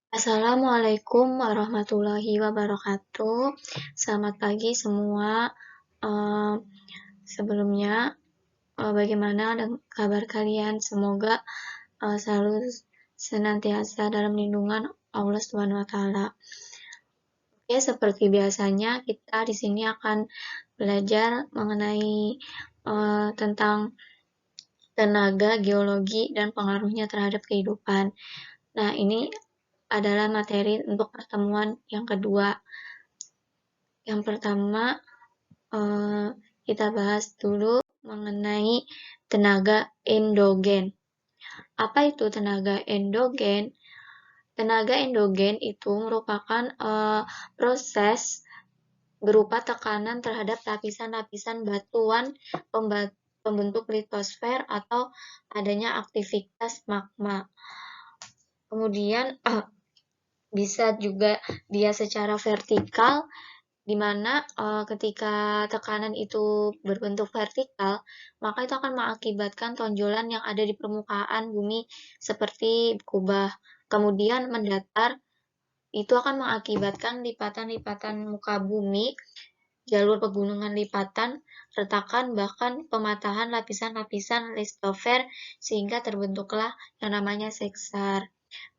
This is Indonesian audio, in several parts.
Assalamualaikum warahmatullahi wabarakatuh. Selamat pagi semua. Eee, Sebelumnya, bagaimana kabar kalian? Semoga selalu senantiasa dalam lindungan Allah Subhanahu wa Ta'ala. Oke, seperti biasanya kita di sini akan belajar mengenai tentang tenaga, geologi, dan pengaruhnya terhadap kehidupan. Nah, ini adalah materi untuk pertemuan yang kedua. Yang pertama, kita bahas dulu mengenai tenaga endogen. Apa itu tenaga endogen? Tenaga endogen itu merupakan proses berupa tekanan terhadap lapisan-lapisan batuan pembentuk litosfer atau adanya aktivitas magma. Kemudian bisa juga dia secara vertikal, di mana ketika tekanan itu berbentuk vertikal, maka itu akan mengakibatkan tonjolan yang ada di permukaan bumi seperti kubah. Kemudian mendatar, itu akan mengakibatkan lipatan-lipatan muka bumi, jalur pegunungan lipatan, retakan, bahkan pematahan lapisan-lapisan litosfer sehingga terbentuklah yang namanya sesar.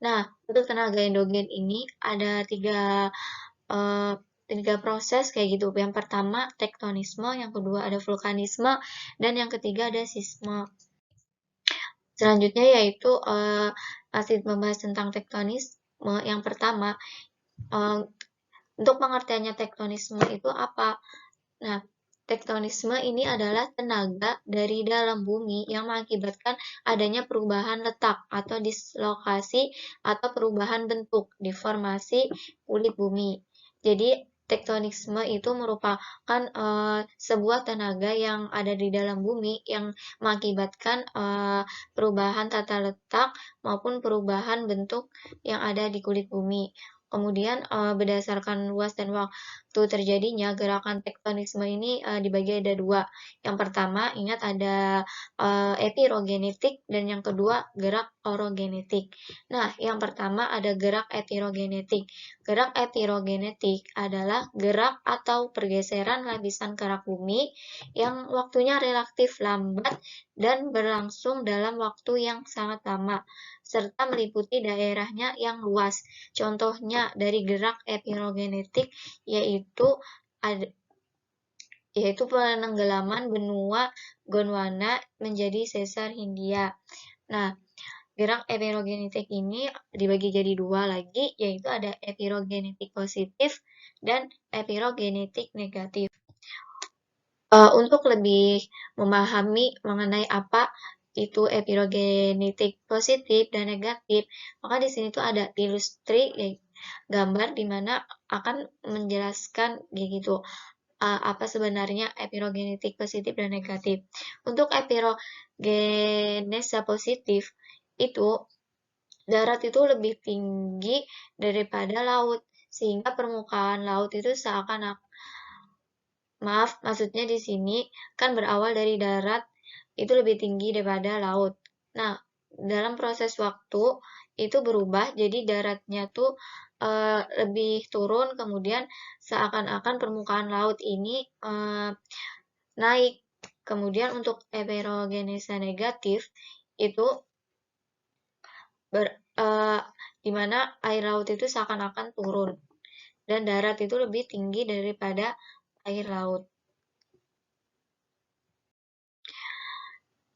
Nah, untuk tenaga endogen ini ada tiga proses kayak gitu. Yang pertama tektonisme, yang kedua ada vulkanisme, dan yang ketiga ada sisme. Selanjutnya yaitu masih membahas tentang tektonisme. Yang pertama, untuk pengertiannya tektonisme itu apa? Nah, tektonisme ini adalah tenaga dari dalam bumi yang mengakibatkan adanya perubahan letak atau dislokasi atau perubahan bentuk deformasi kulit bumi. Jadi tektonisme itu merupakan sebuah tenaga yang ada di dalam bumi yang mengakibatkan perubahan tata letak maupun perubahan bentuk yang ada di kulit bumi. Kemudian berdasarkan luas dan waktu terjadinya gerakan tektonisme ini dibagi ada dua. Yang pertama, ingat ada epirogenetik dan yang kedua gerak orogenetik. Nah, yang pertama ada gerak epirogenetik. Gerak epirogenetik adalah gerak atau pergeseran lapisan kerak bumi yang waktunya relatif lambat dan berlangsung dalam waktu yang sangat lama, serta meliputi daerahnya yang luas. Contohnya dari gerak epirogenetik yaitu penenggelaman benua Gondwana menjadi sesar Hindia. Nah, gerak epirogenetik ini dibagi jadi dua lagi, yaitu ada epirogenetik positif dan epirogenetik negatif. Untuk lebih memahami mengenai apa itu epirogenetik positif dan negatif, maka di sini tuh ada gambar di mana akan menjelaskan gitu apa sebenarnya epirogenetik positif dan negatif. Untuk epirogenesa positif itu darat itu lebih tinggi daripada laut sehingga permukaan laut itu maksudnya di sini kan berawal dari darat itu lebih tinggi daripada laut. Nah, dalam proses waktu itu berubah jadi daratnya tuh lebih turun, kemudian seakan-akan permukaan laut ini naik. Kemudian untuk epirogenesa negatif itu di mana air laut itu seakan-akan turun dan darat itu lebih tinggi daripada air laut.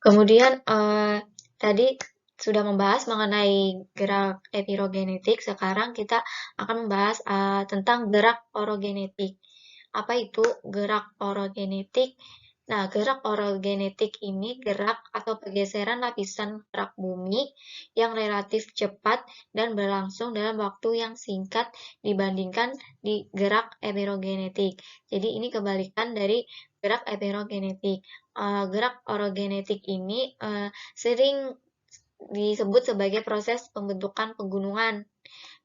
Kemudian tadi sudah membahas mengenai gerak epirogenetik, sekarang kita akan membahas tentang gerak orogenetik. Apa itu gerak orogenetik? Nah, gerak orogenetik ini gerak atau pergeseran lapisan kerak bumi yang relatif cepat dan berlangsung dalam waktu yang singkat dibandingkan di gerak epirogenetik. Jadi ini kebalikan dari gerak epirogenetik. Gerak orogenetik ini sering disebut sebagai proses pembentukan pegunungan.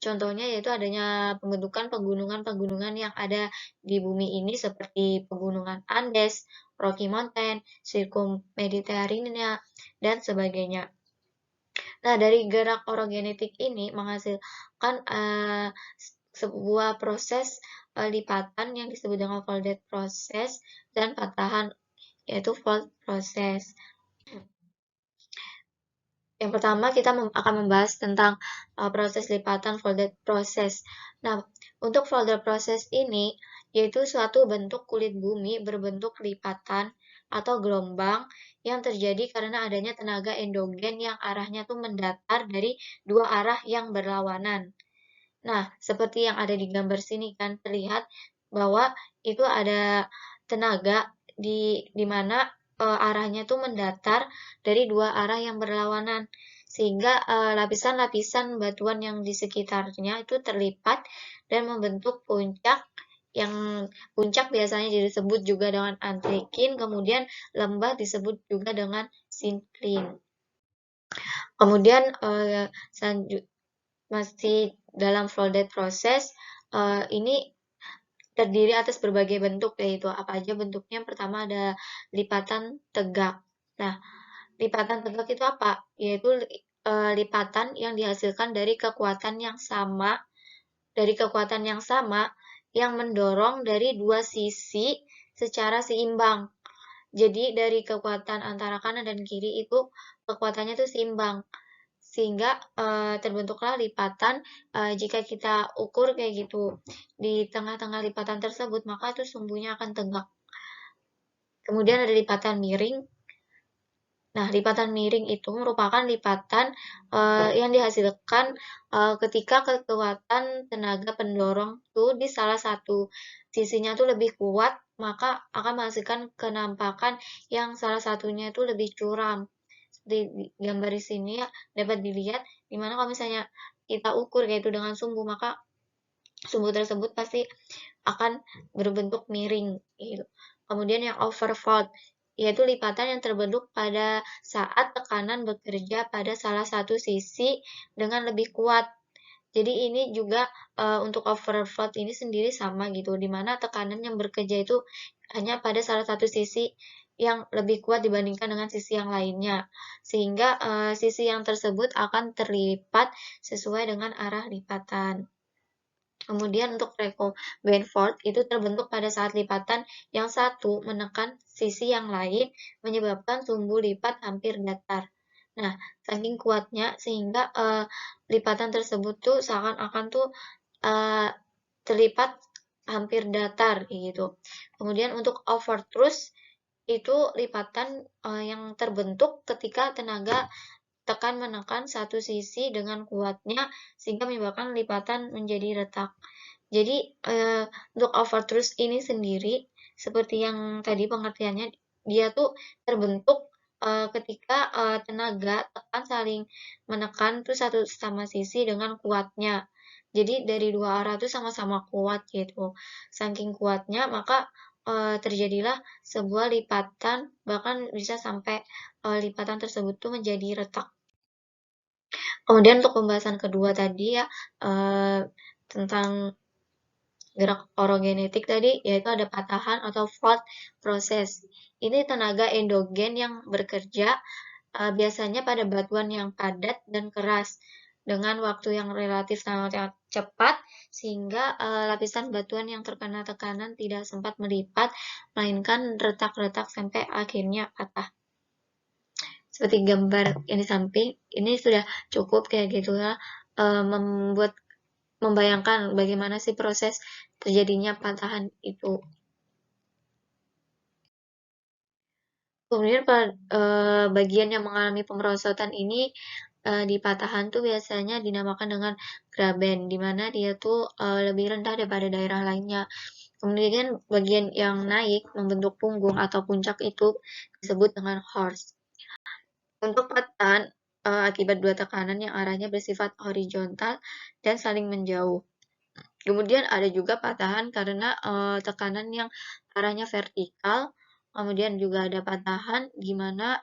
Contohnya yaitu adanya pembentukan pegunungan-pegunungan yang ada di bumi ini seperti pegunungan Andes, Rocky Mountain, Sirkum Mediterranean, dan sebagainya. Nah, dari gerak orogenetik ini menghasilkan sebuah proses lipatan yang disebut dengan folded process dan patahan, yaitu fold process. Yang pertama kita akan membahas tentang proses lipatan folded process. Nah, untuk folded process ini yaitu suatu bentuk kulit bumi berbentuk lipatan atau gelombang yang terjadi karena adanya tenaga endogen yang arahnya tuh mendatar dari dua arah yang berlawanan. Nah, seperti yang ada di gambar sini kan terlihat bahwa itu ada tenaga di mana arahnya tuh mendatar dari dua arah yang berlawanan sehingga lapisan-lapisan batuan yang di sekitarnya itu terlipat dan membentuk puncak yang puncak biasanya disebut juga dengan antrikin, kemudian lembah disebut juga dengan sinkline. Kemudian masih dalam folded process, ini terdiri atas berbagai bentuk, yaitu apa aja bentuknya. Yang pertama ada lipatan tegak. Nah, lipatan tegak itu apa? Yaitu lipatan yang dihasilkan dari kekuatan yang sama yang mendorong dari dua sisi secara seimbang. Jadi dari kekuatan antara kanan dan kiri itu kekuatannya itu seimbang sehingga terbentuklah lipatan. Jika kita ukur kayak gitu di tengah-tengah lipatan tersebut maka itu sumbunya akan tegak. Kemudian ada lipatan miring. Nah, lipatan miring itu merupakan lipatan yang dihasilkan ketika kekuatan tenaga pendorong itu di salah satu sisinya itu lebih kuat, maka akan menghasilkan kenampakan yang salah satunya itu lebih curam. Di gambar di sini ya dapat dilihat dimana kalau misalnya kita ukur yaitu dengan sumbu maka sumbu tersebut pasti akan berbentuk miring gitu. Kemudian yang overfold yaitu lipatan yang terbentuk pada saat tekanan bekerja pada salah satu sisi dengan lebih kuat. Jadi ini juga untuk overfold ini sendiri sama gitu, dimana tekanan yang bekerja itu hanya pada salah satu sisi yang lebih kuat dibandingkan dengan sisi yang lainnya, sehingga sisi yang tersebut akan terlipat sesuai dengan arah lipatan. Kemudian untuk recombined itu terbentuk pada saat lipatan yang satu menekan sisi yang lain menyebabkan sumbu lipat hampir datar. Nah, saking kuatnya sehingga lipatan tersebut tuh seakan-akan tuh terlipat hampir datar gitu. Kemudian untuk overthrust itu lipatan yang terbentuk ketika tenaga tekan menekan satu sisi dengan kuatnya sehingga menyebabkan lipatan menjadi retak. Jadi untuk overthrust ini sendiri seperti yang tadi pengertiannya dia tuh terbentuk ketika tenaga tekan saling menekan tuh satu sama sisi dengan kuatnya. Jadi dari dua arah tuh sama-sama kuat gitu. Saking kuatnya maka terjadilah sebuah lipatan bahkan bisa sampai lipatan tersebut tuh menjadi retak. Kemudian untuk pembahasan kedua tadi ya tentang gerak orogenetik tadi yaitu ada patahan atau fold process. Ini tenaga endogen yang bekerja biasanya pada batuan yang padat dan keras dengan waktu yang relatif sangat cepat sehingga lapisan batuan yang terkena tekanan tidak sempat melipat melainkan retak-retak sampai akhirnya patah. Seperti gambar yang di samping ini sudah cukup kayak gitu ya membayangkan bagaimana sih proses terjadinya patahan itu. Kemudian bagian yang mengalami pemerosotan ini di patahan tuh biasanya dinamakan dengan graben, di mana dia tuh lebih rendah daripada daerah lainnya. Kemudian bagian yang naik membentuk punggung atau puncak itu disebut dengan horst. Untuk patahan akibat dua tekanan yang arahnya bersifat horizontal dan saling menjauh. Kemudian ada juga patahan karena tekanan yang arahnya vertikal. Kemudian juga ada patahan di mana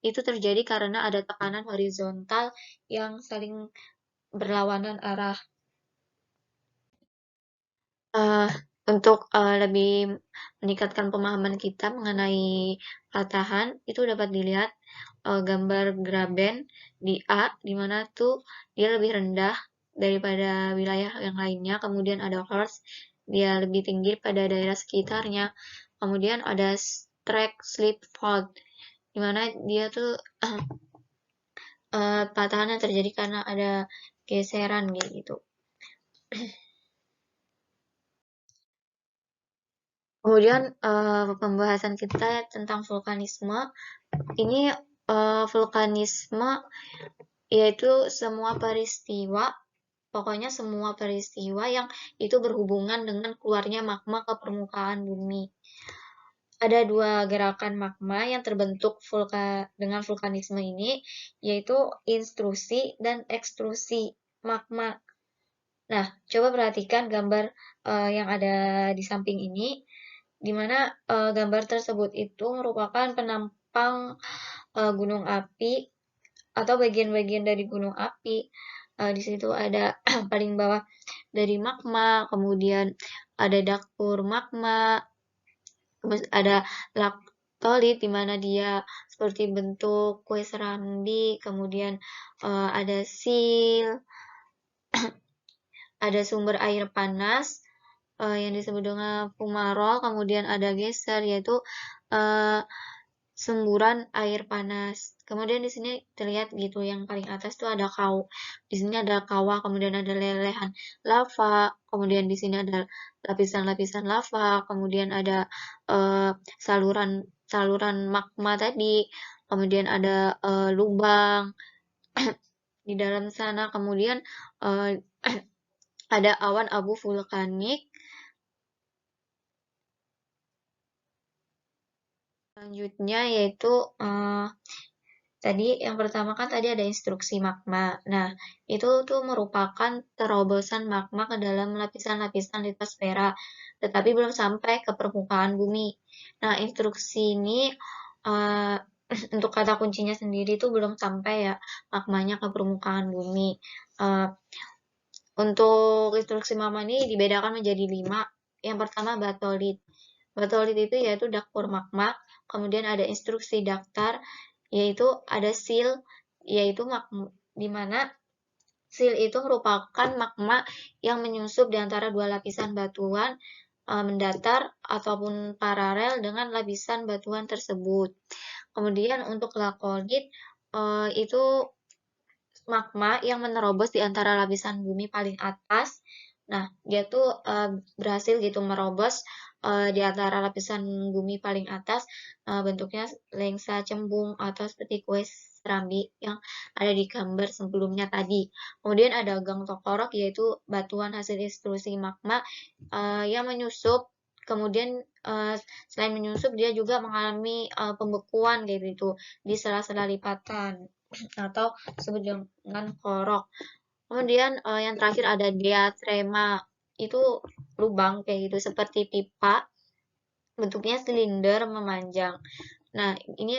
itu terjadi karena ada tekanan horizontal yang saling berlawanan arah. Untuk lebih meningkatkan pemahaman kita mengenai patahan, itu dapat dilihat gambar graben di A, di mana tuh dia lebih rendah daripada wilayah yang lainnya. Kemudian ada horse, dia lebih tinggi pada daerah sekitarnya. Kemudian ada track slip fault, di mana dia tuh patahan yang terjadi karena ada geseran gitu. Kemudian pembahasan kita tentang vulkanisme. Ini vulkanisme yaitu semua peristiwa, pokoknya semua peristiwa yang itu berhubungan dengan keluarnya magma ke permukaan bumi. Ada dua gerakan magma yang terbentuk dengan vulkanisme ini, yaitu intrusi dan ekstrusi magma. Nah, coba perhatikan gambar yang ada di samping ini, di mana gambar tersebut itu merupakan penampang gunung api atau bagian-bagian dari gunung api. Di situ ada paling bawah dari magma, kemudian ada dapur magma, terus ada laktolit di mana dia seperti bentuk kue serambi, kemudian ada sil, ada sumber air panas yang disebut dengan fumarole, kemudian ada geser yaitu semburan air panas. Kemudian di sini terlihat gitu yang paling atas tuh ada di sini ada kawah, kemudian ada lelehan lava, kemudian di sini ada lapisan-lapisan lava, kemudian ada saluran magma tadi, kemudian ada lubang di dalam sana, kemudian ada awan abu vulkanik. Selanjutnya yaitu tadi yang pertama kan tadi ada instruksi magma. Nah, itu tuh merupakan terobosan magma ke dalam lapisan-lapisan litosfera, tetapi belum sampai ke permukaan bumi. Nah, instruksi ini untuk kata kuncinya sendiri tuh belum sampai ya magmanya ke permukaan bumi. Untuk instruksi magma ini dibedakan menjadi 5. Yang pertama batolit. Batolit itu yaitu dapur magma, kemudian ada instruksi daktar, yaitu ada sil, yaitu di mana sil itu merupakan magma yang menyusup di antara dua lapisan batuan mendatar ataupun paralel dengan lapisan batuan tersebut. Kemudian untuk lakolit itu magma yang menerobos di antara lapisan bumi paling atas. Nah, dia tuh berhasil gitu merobos di antara lapisan bumi paling atas, bentuknya lensa cembung atau seperti kue serambi yang ada di gambar sebelumnya tadi. Kemudian ada gang tokorok, yaitu batuan hasil intrusi magma yang menyusup. Kemudian selain menyusup, dia juga mengalami pembekuan kayak gitu di sela-sela lipatan atau disebut dengan korok. Kemudian yang terakhir ada diatrema, itu lubang kayak gitu seperti pipa, bentuknya silinder memanjang. Nah, ini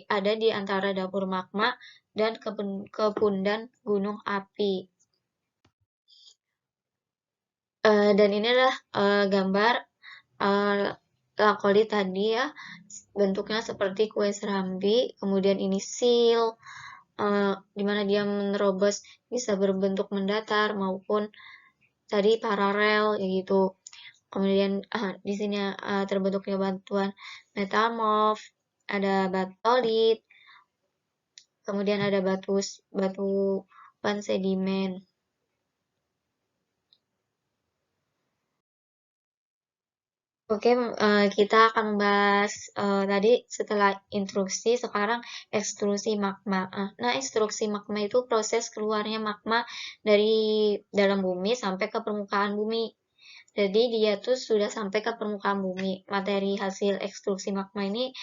ada di antara dapur magma dan kepundan gunung api. Dan ini adalah gambar lakolit tadi ya, bentuknya seperti kue serambi, kemudian ini sil, di mana dia menerobos bisa berbentuk mendatar maupun tadi paralel gitu. Kemudian di sini terbentuknya batuan metamorf, ada batolit, kemudian ada batuan sedimen. Oke, kita akan membahas tadi setelah intrusi, sekarang ekstrusi magma. Nah, ekstrusi magma itu proses keluarnya magma dari dalam bumi sampai ke permukaan bumi. Jadi dia tuh sudah sampai ke permukaan bumi. Materi hasil ekstrusi magma ini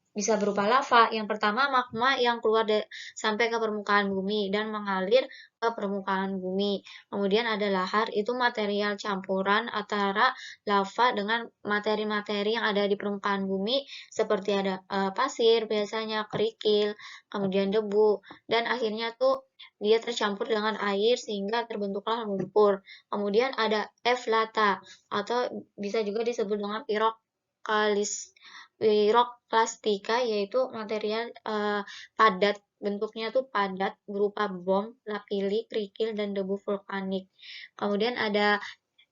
bisa berupa lava. Yang pertama magma yang keluar sampai ke permukaan bumi dan mengalir ke permukaan bumi. Kemudian ada lahar, itu material campuran antara lava dengan materi-materi yang ada di permukaan bumi seperti ada pasir, biasanya kerikil, kemudian debu, dan akhirnya tuh dia tercampur dengan air sehingga terbentuklah lumpur. Kemudian ada eflata atau bisa juga disebut dengan piroklastika yaitu material padat, bentuknya tuh padat berupa bom, lapilli, kerikil, dan debu vulkanik. Kemudian ada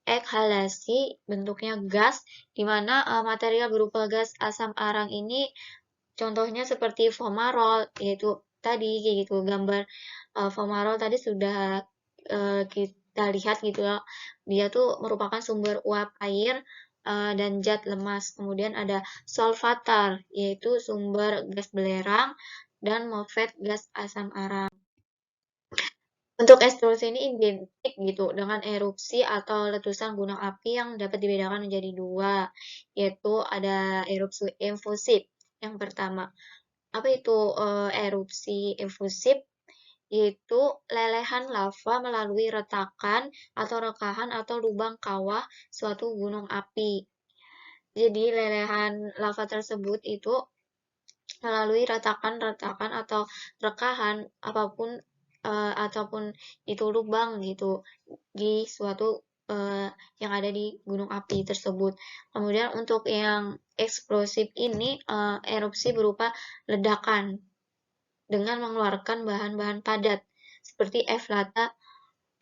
ekhalasi, bentuknya gas, di mana material berupa gas asam arang ini contohnya seperti fumarol, yaitu tadi kayak gitu gambar fumarol tadi sudah kita lihat gitu ya, dia tuh merupakan sumber uap air dan zat lemas. Kemudian ada solvatar, yaitu sumber gas belerang, dan MOFET gas asam arang. Untuk eksplosi ini identik gitu dengan erupsi atau letusan gunung api yang dapat dibedakan menjadi dua, yaitu ada erupsi efusif. Yang pertama, apa itu erupsi efusif? Yaitu lelehan lava melalui retakan atau rekahan atau lubang kawah suatu gunung api. Jadi lelehan lava tersebut itu melalui retakan-retakan atau rekahan ataupun itu lubang gitu di suatu yang ada di gunung api tersebut. Kemudian untuk yang eksplosif ini erupsi berupa ledakan dengan mengeluarkan bahan-bahan padat seperti eflata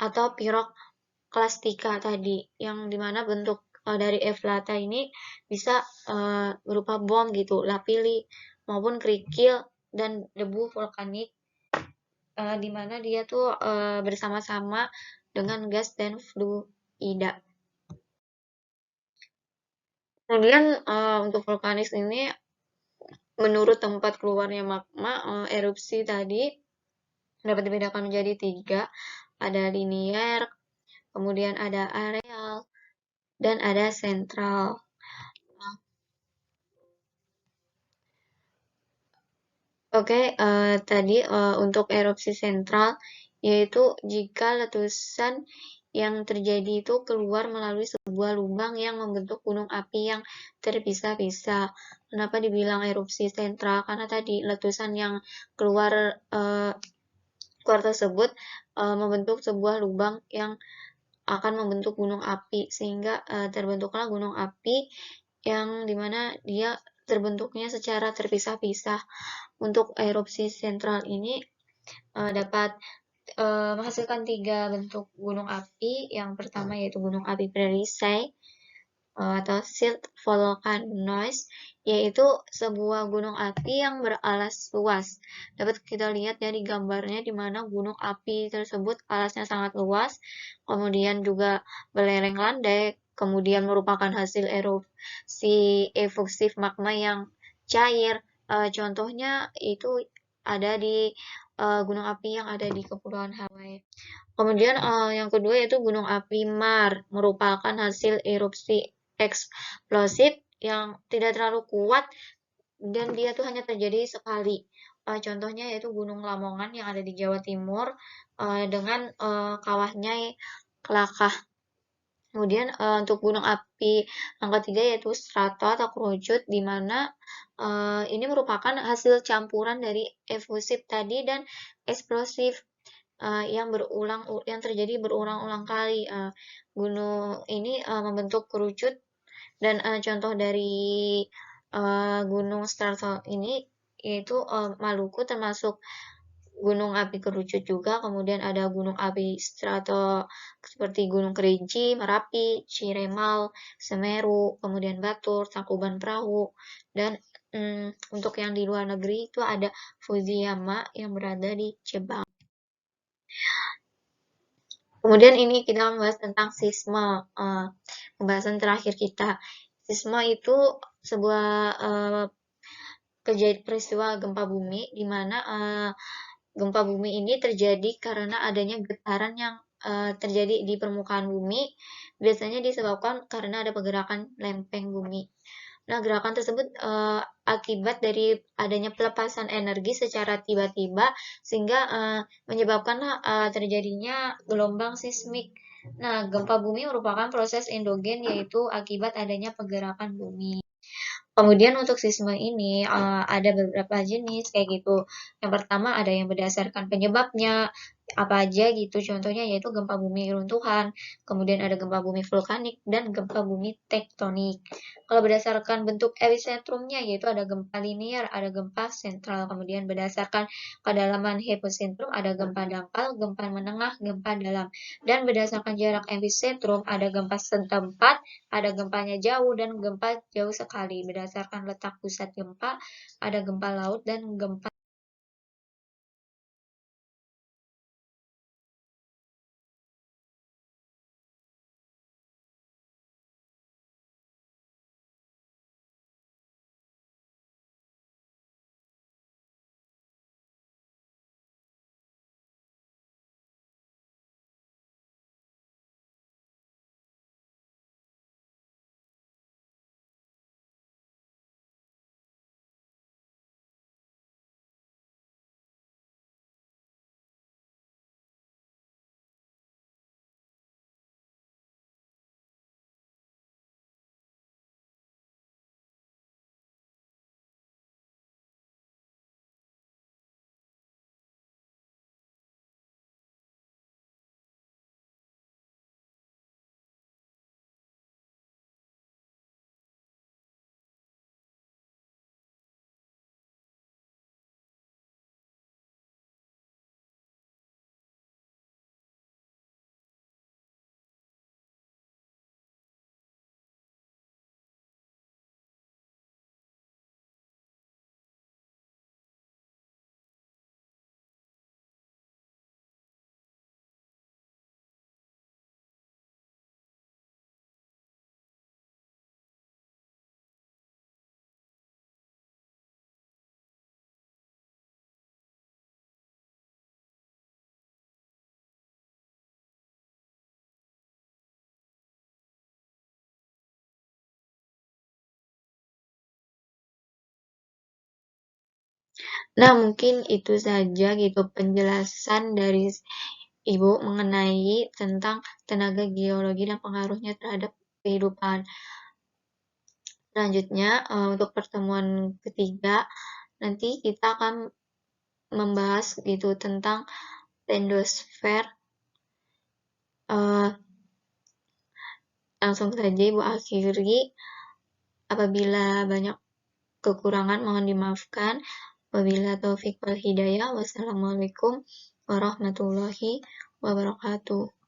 atau piroklastika tadi, yang dimana bentuk dari eflata ini bisa berupa bom gitu, lapilli maupun kerikil dan debu vulkanik, dimana dia tuh bersama-sama dengan gas dan fluida. Kemudian untuk vulkanis ini menurut tempat keluarnya magma, erupsi tadi dapat dibedakan menjadi 3, ada linier, kemudian ada areal, dan ada sentral. Oke, tadi untuk erupsi sentral, yaitu jika letusan yang terjadi itu keluar melalui sebuah lubang yang membentuk gunung api yang terpisah-pisah. Kenapa dibilang erupsi sentral? Karena tadi letusan yang keluar tersebut membentuk sebuah lubang yang akan membentuk gunung api, sehingga terbentuklah gunung api yang dimana dia terbentuknya secara terpisah-pisah. Untuk erupsi sentral ini dapat menghasilkan 3 bentuk gunung api. Yang pertama yaitu gunung api perisai atau silt volcanoes, yaitu sebuah gunung api yang beralas luas. Dapat kita lihat ya di gambarnya, di mana gunung api tersebut alasnya sangat luas, kemudian juga belereng landai, kemudian merupakan hasil erupsi efusif magma yang cair. Contohnya itu ada di gunung api yang ada di Kepulauan Hawaii. Kemudian yang kedua yaitu gunung api Mar, merupakan hasil erupsi eksplosif yang tidak terlalu kuat dan dia tuh hanya terjadi sekali. Contohnya yaitu Gunung Lamongan yang ada di Jawa Timur dengan kawahnya Kelakah. Kemudian untuk gunung api yang ketiga yaitu strato atau kerucut, di mana ini merupakan hasil campuran dari efusif tadi dan eksplosif yang terjadi berulang-ulang kali. Gunung ini membentuk kerucut, dan contoh dari gunung strato ini yaitu Maluku termasuk gunung api kerucut juga. Kemudian ada gunung api strato seperti Gunung Kerinci, Merapi, Ciremal, Semeru, kemudian Batur, Tangkuban Perahu, dan untuk yang di luar negeri itu ada Fujiyama yang berada di Jepang. Kemudian ini kita membahas tentang sisma, pembahasan terakhir kita. Sisma itu sebuah peristiwa gempa bumi, di mana gempa bumi ini terjadi karena adanya getaran yang terjadi di permukaan bumi, biasanya disebabkan karena ada pergerakan lempeng bumi. Nah, gerakan tersebut akibat dari adanya pelepasan energi secara tiba-tiba, sehingga menyebabkanlah terjadinya gelombang sismik. Nah, gempa bumi merupakan proses endogen, yaitu akibat adanya pergerakan bumi. Kemudian untuk sisma ini ada beberapa jenis kayak gitu. Yang pertama ada yang berdasarkan penyebabnya, apa aja gitu, contohnya yaitu gempa bumi runtuhan, kemudian ada gempa bumi vulkanik, dan gempa bumi tektonik. Kalau berdasarkan bentuk epicentrumnya yaitu ada gempa linear, ada gempa sentral, kemudian berdasarkan kedalaman hypocentrum ada gempa dangkal, gempa menengah, gempa dalam. Dan berdasarkan jarak epicentrum ada gempa setempat, ada gempanya jauh, dan gempa jauh sekali. Berdasarkan letak pusat gempa ada gempa laut dan gempa. Nah, mungkin itu saja gitu penjelasan dari Ibu mengenai tentang tenaga geologi dan pengaruhnya terhadap kehidupan. Selanjutnya, untuk pertemuan ketiga, nanti kita akan membahas gitu tentang endosfer. Langsung saja Ibu akhiri. Apabila banyak kekurangan mohon dimaafkan. Wabillahi taufik wal hidayah. Wassalamualaikum warahmatullahi wabarakatuh.